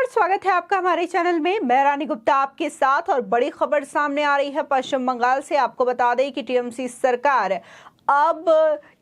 नमस्कार, स्वागत है आपका हमारे चैनल में। मैं रानी गुप्ता आपके साथ और बड़ी खबर सामने आ रही है पश्चिम बंगाल से। आपको बता दें कि टीएमसी सरकार अब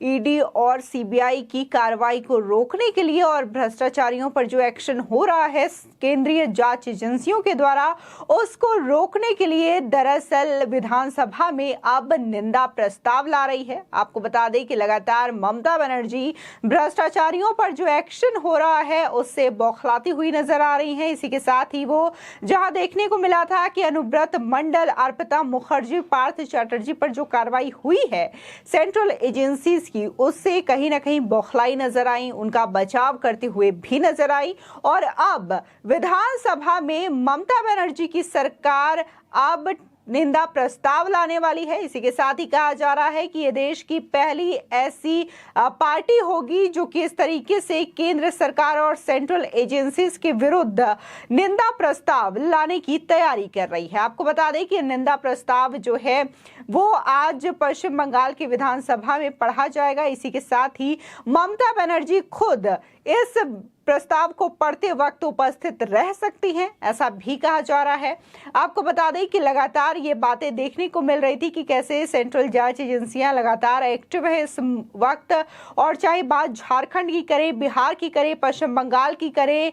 ईडी और सीबीआई की कार्रवाई को रोकने के लिए और भ्रष्टाचारियों पर जो एक्शन हो रहा है केंद्रीय जांच एजेंसियों के द्वारा, उसको रोकने के लिए दरअसल विधानसभा में अब निंदा प्रस्ताव ला रही है। आपको बता दें कि लगातार ममता बनर्जी भ्रष्टाचारियों पर जो एक्शन हो रहा है उससे बौखलाती हुई नजर आ रही है। इसी के साथ ही वो जहां देखने को मिला था कि अनुव्रत मंडल, अर्पिता मुखर्जी, पार्थ चैटर्जी पर जो कार्रवाई हुई है सेंट्रल एजेंसीज की, उससे कहीं ना कहीं बौखलाई नजर आई, उनका बचाव करते हुए भी नजर आई। और अब विधानसभा में ममता बनर्जी की सरकार अब निंदा प्रस्ताव लाने वाली है। इसी के साथ ही कहा जा रहा है कि ये देश की पहली ऐसी पार्टी होगी जो कि इस तरीके से केंद्र सरकार और सेंट्रल एजेंसीज के विरुद्ध निंदा प्रस्ताव लाने की तैयारी कर रही है। आपको बता दें कि निंदा प्रस्ताव जो है वो आज पश्चिम बंगाल की विधानसभा में पढ़ा जाएगा। इसी के साथ ही ममता बनर्जी खुद इस प्रस्ताव को पढ़ते वक्त उपस्थित रह सकती हैं, ऐसा भी कहा जा रहा है। आपको बता दें कि लगातार ये बातें देखने को मिल रही थी कि कैसे सेंट्रल जांच एजेंसियां लगातार एक्टिव है इस वक्त, और चाहे बात झारखंड की करें, बिहार की करें, पश्चिम बंगाल की करें,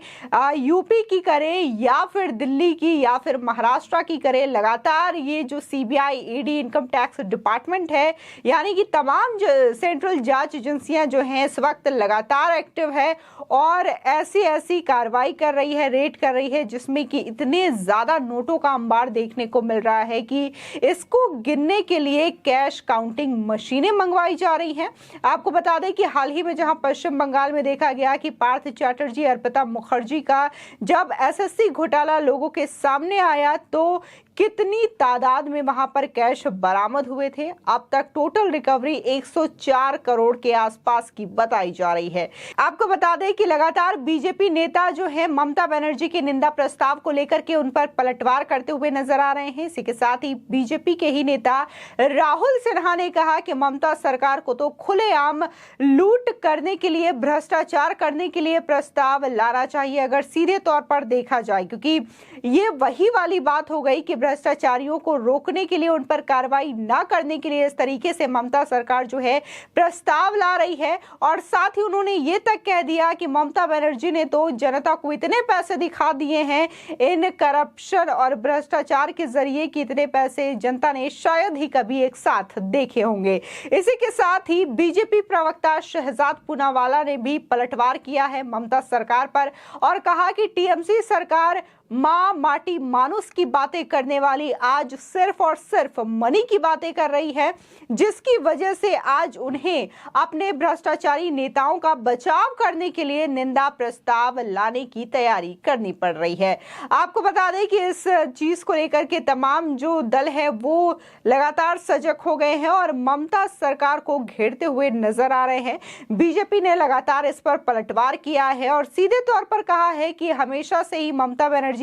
यूपी की करें, या फिर दिल्ली की, या फिर महाराष्ट्र की करें, लगातार ये जो CBI, ED, income tax department है, यानी कि तमाम सेंट्रल जांच एजेंसियां जो हैं इस वक्त लगातार एक्टिव है और ऐसी कार्रवाई कर रही है, रेड कर रही है, जिसमें कि इतने ज्यादा नोटों का अंबार देखने को मिल रहा है कि इसको गिनने के लिए कैश काउंटिंग मशीनें मंगवाई जा रही हैं। आपको बता दें कि हाल ही में जहां पश्चिम बंगाल में देखा गया कि पार्थ चैटर्जी, अर्पिता मुखर्जी का जब एसएससी घोटाला लोगों के सामने आया तो कितनी तादाद में वहां पर कैश बरामद हुए थे। अब तक टोटल रिकवरी 104 करोड़ के आसपास की बताई जा रही है। आपको बता दें कि लगातार बीजेपी नेता जो है ममता बनर्जी के निंदा प्रस्ताव को लेकर के उन पर पलटवार करते हुए नजर आ रहे हैं। इसी के साथ ही बीजेपी के ही नेता राहुल सिन्हा ने कहा कि ममता सरकार को तो खुलेआम लूट करने के लिए, भ्रष्टाचार करने के लिए प्रस्ताव लाना चाहिए अगर सीधे तौर पर देखा जाए, क्योंकि ये वही वाली बात हो गई कि भ्रष्टाचारियों को रोकने के लिए, उन पर कार्रवाई ना करने के लिए इस तरीके से ममता सरकार जो है प्रस्ताव ला रही है। और साथ ही उन्होंने ये तक कह दिया कि ममता बनर्जी ने तो जनता को इतने पैसे दिखा दिए हैं इन करप्शन और भ्रष्टाचार के जरिए कि इतने पैसे जनता ने शायद ही कभी एक साथ देखे होंगे। इसी के साथ ही बीजेपी प्रवक्ता शहजाद पूनावाला ने भी पलटवार किया है ममता सरकार पर और कहा कि टीएमसी सरकार माँ माटी मानुस की बातें करने वाली आज सिर्फ और सिर्फ मनी की बातें कर रही है, जिसकी वजह से आज उन्हें अपने भ्रष्टाचारी नेताओं का बचाव करने के लिए निंदा प्रस्ताव लाने की तैयारी करनी पड़ रही है। आपको बता दें कि इस चीज को लेकर के तमाम जो दल है वो लगातार सजग हो गए हैं और ममता सरकार को घेरते हुए नजर आ रहे हैं। बीजेपी ने लगातार इस पर पलटवार किया है और सीधे तौर पर कहा है कि हमेशा से ही ममता बनर्जी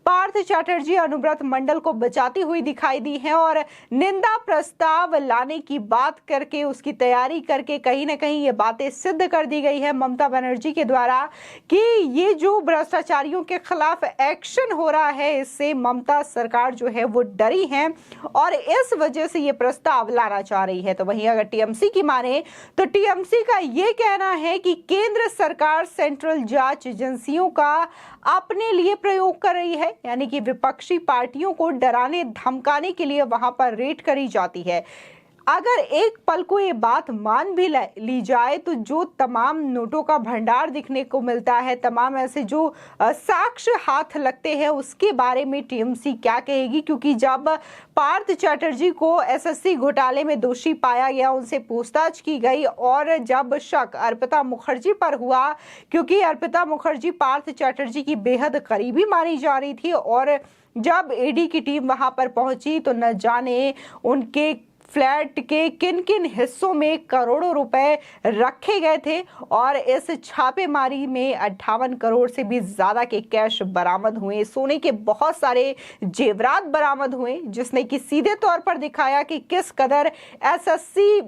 पार्थ चैटर्जी, अनुव्रत मंडल को बचाती हुई दिखाई दी है और निंदा प्रस्ताव लाने की बात करके, उसकी तैयारी करके कहीं ना कहीं ये बातें सिद्ध कर दी गई है ममता बनर्जी के द्वारा कि ये जो भ्रष्टाचारियों के खिलाफ एक्शन हो रहा है इससे ममता सरकार जो है वो डरी है और इस वजह से ये प्रस्ताव लाना चाह रही है। तो वहीं अगर टीएमसी की माने तो टीएमसी का ये कहना है कि केंद्र सरकार सेंट्रल जांच एजेंसियों का अपने लिए प्रयोग कर रही है, यानी कि विपक्षी पार्टियों को डराने धमकाने के लिए वहां पर रेड करी जाती है। अगर एक पल को ये बात मान भी ली जाए तो जो तमाम नोटों का भंडार दिखने को मिलता है, तमाम ऐसे जो साक्ष्य हाथ लगते हैं, उसके बारे में टीएमसी क्या कहेगी, क्योंकि जब पार्थ चैटर्जी को एसएससी घोटाले में दोषी पाया गया, उनसे पूछताछ की गई और जब शक अर्पिता मुखर्जी पर हुआ, क्योंकि अर्पिता मुखर्जी पार्थ चैटर्जी की बेहद करीबी मानी जा रही थी, और जब ईडी की टीम वहां पर पहुंची तो न जाने उनके फ्लैट के किन किन हिस्सों में करोड़ों रुपए रखे गए थे और इस छापेमारी में 58 करोड़ से भी ज्यादा के कैश बरामद हुए, सोने के बहुत सारे जेवरात बरामद हुए, जिसने कि सीधे तौर पर दिखाया कि किस कदर एसएससी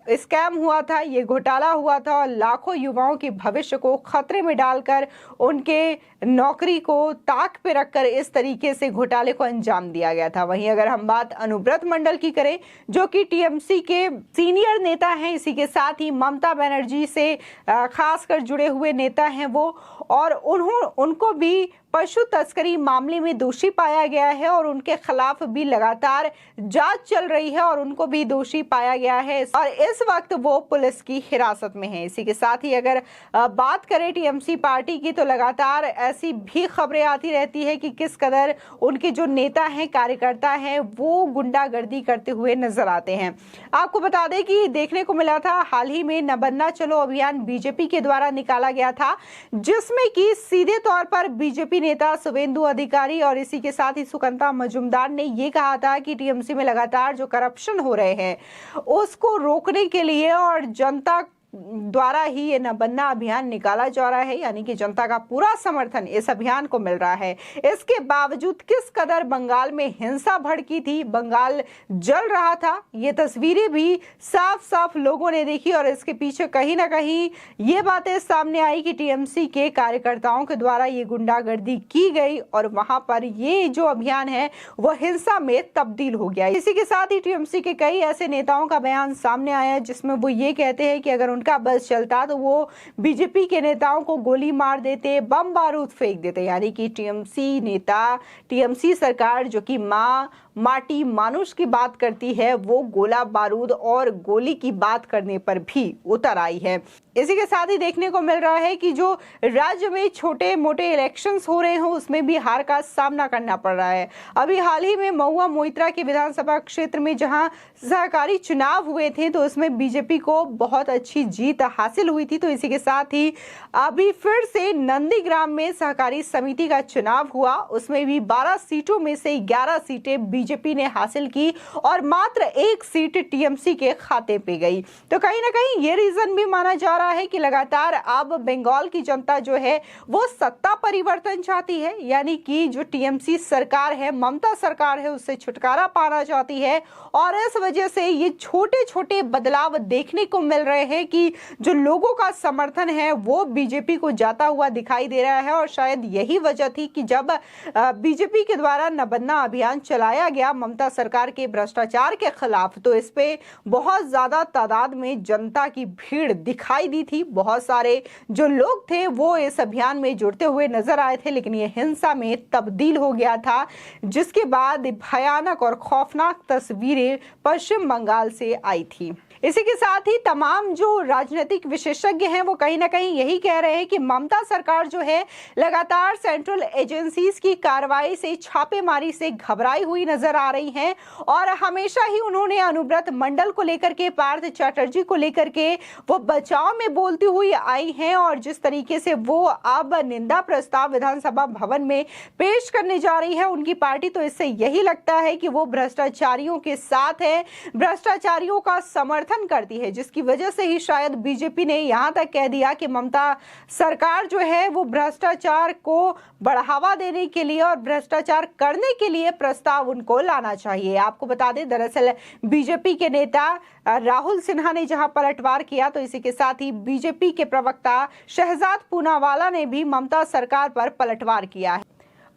स्कैम हुआ था, ये घोटाला हुआ था और लाखों युवाओं के भविष्य को खतरे में डालकर उनके नौकरी को ताक पे रखकर इस तरीके से घोटाले को अंजाम दिया गया था। वहीं अगर हम बात अनुव्रत मंडल की करें, जो कि टीएमसी के सीनियर नेता हैं, इसी के साथ ही ममता बनर्जी से खासकर जुड़े हुए नेता हैं वो, और उनको भी पशु तस्करी मामले में दोषी पाया गया है और उनके खिलाफ भी लगातार जांच चल रही है और उनको भी दोषी पाया गया है और इस वक्त वो पुलिस की हिरासत में है। इसी के साथ ही अगर बात करें टीएमसी पार्टी की, तो लगातार ऐसी भी खबरें आती रहती है कि किस कदर उनके जो नेता हैं, कार्यकर्ता हैं, वो गुंडागर्दी करते हुए नजर आते हैं। आपको बता दें कि देखने को मिला था हाल ही में न बनना चलो अभियान बीजेपी के द्वारा निकाला गया था, जिसमें कि सीधे तौर पर बीजेपी नेता शुभेंदु अधिकारी और इसी के साथ ही सुकंता मजूमदार ने ये कहा था कि टीएमसी में लगातार जो करप्शन हो रहे हैं उसको रोकने के लिए और जनता द्वारा ही ये न बनना अभियान निकाला जा रहा है, यानी कि जनता का पूरा समर्थन इस अभियान को मिल रहा है। इसके बावजूद किस कदर बंगाल में हिंसा भड़की थी, बंगाल जल रहा था, ये तस्वीरें भी साफ साफ लोगों ने देखी और इसके पीछे कहीं ना कहीं ये बातें सामने आई कि टीएमसी के कार्यकर्ताओं के द्वारा ये गुंडागर्दी की गई और वहां पर ये जो अभियान है वो हिंसा में तब्दील हो गया। इसी के साथ ही टीएमसी के कई ऐसे नेताओं का बयान सामने आया जिसमें वो ये कहते हैं कि अगर उनका बस चलता तो वो बीजेपी के नेताओं को गोली मार देते, बम बारूद फेंक देते। यानी कि टीएमसी नेता, टीएमसी सरकार जो कि माटी मानुष की बात करती है, वो गोला बारूद और गोली की बात करने पर भी उतर आई है। इसी के साथ ही देखने को मिल रहा है कि जो राज्य में छोटे मोटे इलेक्शंस हो रहे हो उसमें भी हार का सामना करना पड़ रहा है। अभी हाल ही में महुआ मोइत्रा के विधानसभा क्षेत्र में जहां सहकारी चुनाव हुए थे तो उसमें बीजेपी को बहुत अच्छी जीत हासिल हुई थी। तो इसी के साथ ही अभी फिर से नंदीग्राम में सहकारी समिति का चुनाव हुआ, उसमें भी 12 सीटों में से 11 सीटें बीजेपी ने हासिल की और मात्र 1 सीट टीएमसी के खाते पे गई। तो कहीं ना कहीं ये रीजन भी माना जा रहा है कि लगातार अब बंगाल की जनता जो है वो सत्ता परिवर्तन चाहती है, यानी कि जो टीएमसी सरकार है, ममता सरकार है, उससे छुटकारा पाना चाहती है और इस वजह से ये छोटे छोटे बदलाव देखने को मिल रहे हैं कि जो लोगों का समर्थन है वो बीजेपी को जाता हुआ दिखाई दे रहा है। और शायद यही वजह थी कि जब बीजेपी के द्वारा न बनना अभियान चलाया गया ममता सरकार के भ्रष्टाचार के खिलाफ, तो इस पे बहुत ज्यादा तादाद में जनता की भीड़ दिखाई दी थी। बहुत सारे जो लोग थे वो इस अभियान में जुड़ते हुए नजर आए थे, लेकिन ये हिंसा में तब्दील हो गया था, जिसके बाद भयानक और खौफनाक तस्वीरें पश्चिम बंगाल से आई थी। इसी के साथ ही तमाम जो राजनीतिक विशेषज्ञ हैं वो कहीं ना कहीं यही कह रहे हैं कि ममता सरकार जो है लगातार सेंट्रल एजेंसीज की कार्रवाई से, छापेमारी से घबराई हुई नजर आ रही हैं और हमेशा ही उन्होंने अनुव्रत मंडल को लेकर के, पार्थ चैटर्जी को लेकर के वो बचाव में बोलती हुई आई हैं और जिस तरीके से वो अब निंदा प्रस्ताव विधानसभा भवन में पेश करने जा रही है उनकी पार्टी, तो इससे यही लगता है कि वो भ्रष्टाचारियों के साथ है, भ्रष्टाचारियों का समर्थन करती है, जिसकी वजह से ही शायद बीजेपी ने यहां तक कह दिया कि ममता सरकार जो है वो भ्रष्टाचार को बढ़ावा देने के लिए और भ्रष्टाचार करने के लिए प्रस्ताव उनको लाना चाहिए। आपको बता दें, दरअसल बीजेपी के नेता राहुल सिन्हा ने जहां पलटवार किया, तो इसी के साथ ही बीजेपी के प्रवक्ता शहजाद पूनावाला ने भी ममता सरकार पर पलटवार किया है।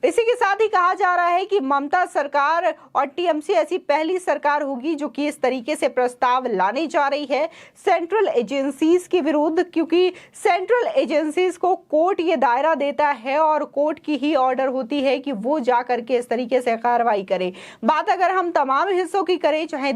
इसी के साथ ही कहा जा रहा है कि ममता सरकार और टीएमसी ऐसी पहली सरकार होगी जो कि इस तरीके से प्रस्ताव लाने जा रही है सेंट्रल एजेंसीज के विरुद्ध, क्योंकि सेंट्रल एजेंसीज को कोर्ट ये दायरा देता है और कोर्ट की ही ऑर्डर होती है कि वो जा करके इस तरीके से कार्रवाई करे। बात अगर हम तमाम हिस्सों की करें, चाहे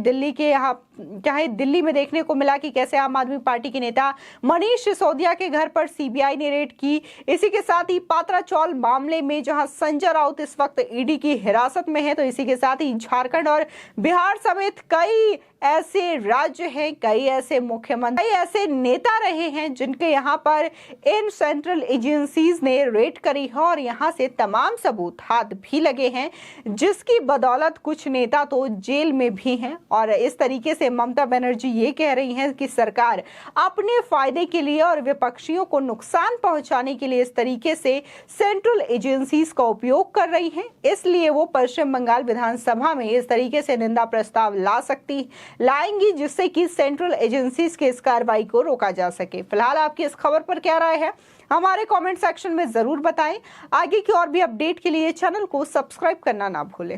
दिल्ली में देखने को मिला कि कैसे आम आदमी पार्टी के नेता मनीष सिसोदिया के घर पर सीबीआई ने रेड की। इसी के साथ ही पात्राचौल मामले में जहां संजय राउत इस वक्त ईडी की हिरासत में है, तो इसी के साथ ही झारखंड और बिहार समेत कई ऐसे राज्य हैं, कई ऐसे मुख्यमंत्री, कई ऐसे नेता रहे हैं जिनके यहाँ पर इन सेंट्रल एजेंसीज ने रेड करी है और यहाँ से तमाम सबूत हाथ भी लगे हैं, जिसकी बदौलत कुछ नेता तो जेल में भी हैं। और इस तरीके से ममता बनर्जी ये कह रही हैं कि सरकार अपने फायदे के लिए और विपक्षियों को नुकसान पहुंचाने के लिए इस तरीके से सेंट्रल एजेंसीज का उपयोग कर रही हैं, इसलिए वो पश्चिम बंगाल विधानसभा में इस तरीके से निंदा प्रस्ताव लाएंगी जिससे कि सेंट्रल एजेंसीज की इस कार्रवाई को रोका जा सके। फिलहाल आपकी इस खबर पर क्या राय है, हमारे कमेंट सेक्शन में जरूर बताएं। आगे की और भी अपडेट के लिए चैनल को सब्सक्राइब करना ना भूलें।